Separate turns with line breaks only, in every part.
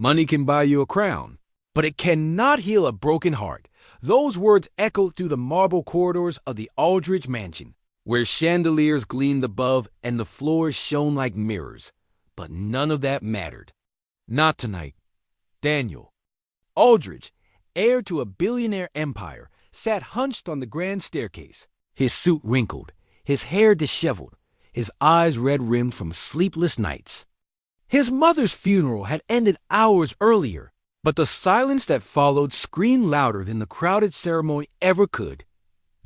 Money can buy you a crown, but it cannot heal a broken heart. Those words echoed through the marble corridors of the Aldridge mansion, where chandeliers gleamed above and the floors shone like mirrors. But none of that mattered. Not tonight. Daniel Aldridge, heir to a billionaire empire, sat hunched on the grand staircase, his suit wrinkled, his hair disheveled, his eyes red-rimmed from sleepless nights. His mother's funeral had ended hours earlier, but the silence that followed screamed louder than the crowded ceremony ever could.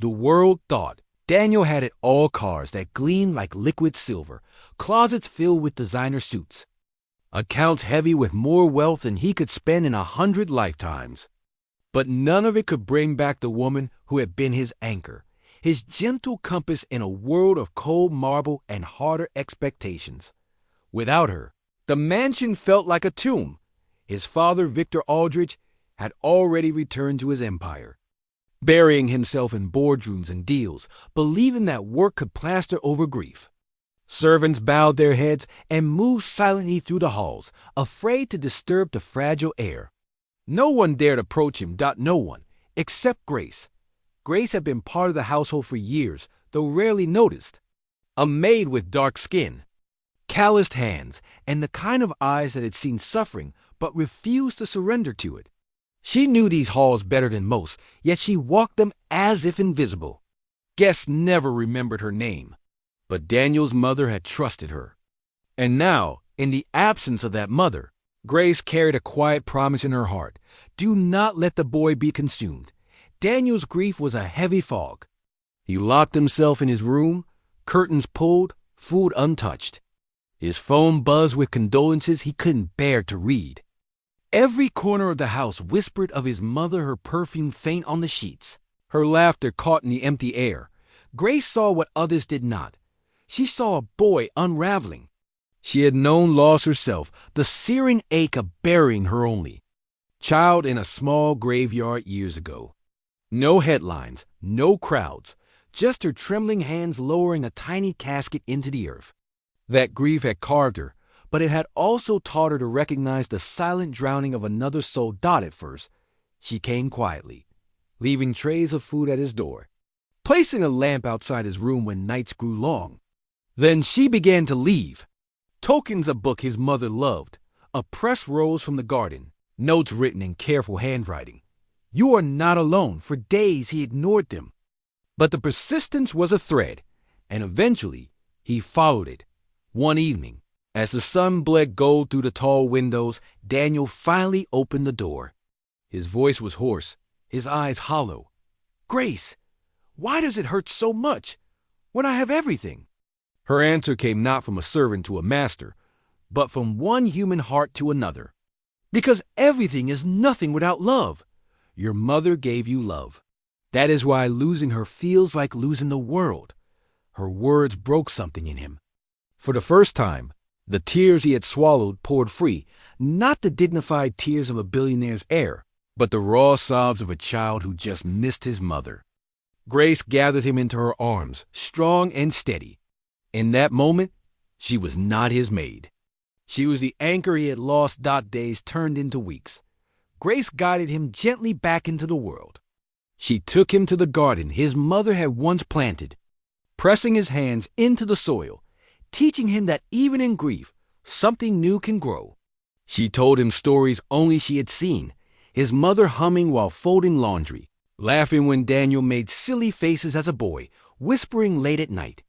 The world thought Daniel had it all: cars that gleamed like liquid silver, closets filled with designer suits, accounts heavy with more wealth than he could spend in 100 lifetimes. But none of it could bring back the woman who had been his anchor, his gentle compass in a world of cold marble and harder expectations. Without her, the mansion felt like a tomb. His father, Victor Aldridge, had already returned to his empire, burying himself in boardrooms and deals, believing that work could plaster over grief. Servants bowed their heads and moved silently through the halls, afraid to disturb the fragile heir. No one dared approach him. No one, except Grace. Grace had been part of the household for years, though rarely noticed. A maid with dark skin, calloused hands, and the kind of eyes that had seen suffering but refused to surrender to it. She knew these halls better than most, yet she walked them as if invisible. Guests never remembered her name, but Daniel's mother had trusted her. And now, in the absence of that mother, Grace carried a quiet promise in her heart: do not let the boy be consumed. Daniel's grief was a heavy fog. He locked himself in his room, curtains pulled, food untouched. His phone buzzed with condolences he couldn't bear to read. Every corner of the house whispered of his mother, her perfume faint on the sheets, her laughter caught in the empty air. Grace saw what others did not. She saw a boy unraveling. She had known loss herself, the searing ache of burying her only child in a small graveyard years ago. No headlines, no crowds, just her trembling hands lowering a tiny casket into the earth. That grief had carved her, but it had also taught her to recognize the silent drowning of another soul. At first, she came quietly, leaving trays of food at his door, placing a lamp outside his room when nights grew long. Then she began to leave. Tokens, a book his mother loved, a pressed rose from the garden, notes written in careful handwriting. You are not alone. For days he ignored them. But the persistence was a thread, and eventually he followed it. One evening, as the sun bled gold through the tall windows, Daniel finally opened the door. His voice was hoarse, his eyes hollow. Grace, why does it hurt so much when I have everything? Her answer came not from a servant to a master, but from one human heart to another. Because everything is nothing without love. Your mother gave you love. That is why losing her feels like losing the world. Her words broke something in him. For the first time, the tears he had swallowed poured free, not the dignified tears of a billionaire's heir, but the raw sobs of a child who just missed his mother. Grace gathered him into her arms, strong and steady. In that moment, she was not his maid. She was the anchor he had lost. Days turned into weeks. Grace guided him gently back into the world. She took him to the garden his mother had once planted, pressing his hands into the soil, teaching him that even in grief, something new can grow. She told him stories only she had seen, his mother humming while folding laundry, laughing when Daniel made silly faces as a boy, whispering late at night.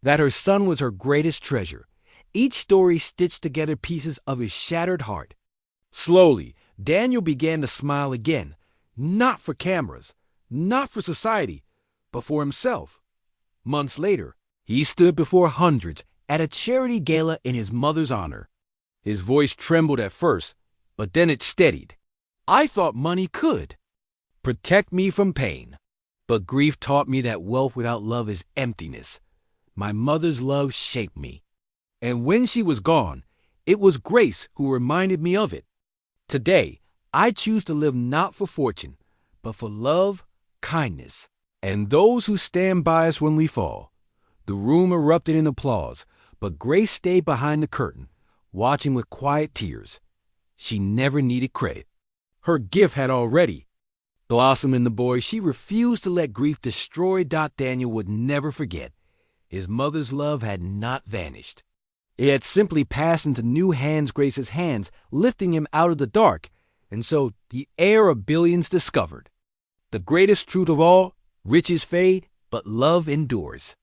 That her son was her greatest treasure. Each story stitched together pieces of his shattered heart. Slowly, Daniel began to smile again, not for cameras, not for society, but for himself. Months later, he stood before hundreds at a charity gala in his mother's honor. His voice trembled at first, but then it steadied. I thought money could protect me from pain, but grief taught me that wealth without love is emptiness. My mother's love shaped me. And when she was gone, it was Grace who reminded me of it. Today, I choose to live not for fortune, but for love, kindness, and those who stand by us when we fall. The room erupted in applause, but Grace stayed behind the curtain, watching with quiet tears. She never needed credit. Her gift had already blossomed in the boy she refused to let grief destroy. Daniel would never forget. His mother's love had not vanished. It had simply passed into new hands. Grace's hands, lifting him out of the dark. And so the heir of billions discovered the greatest truth of all: riches fade, but love endures.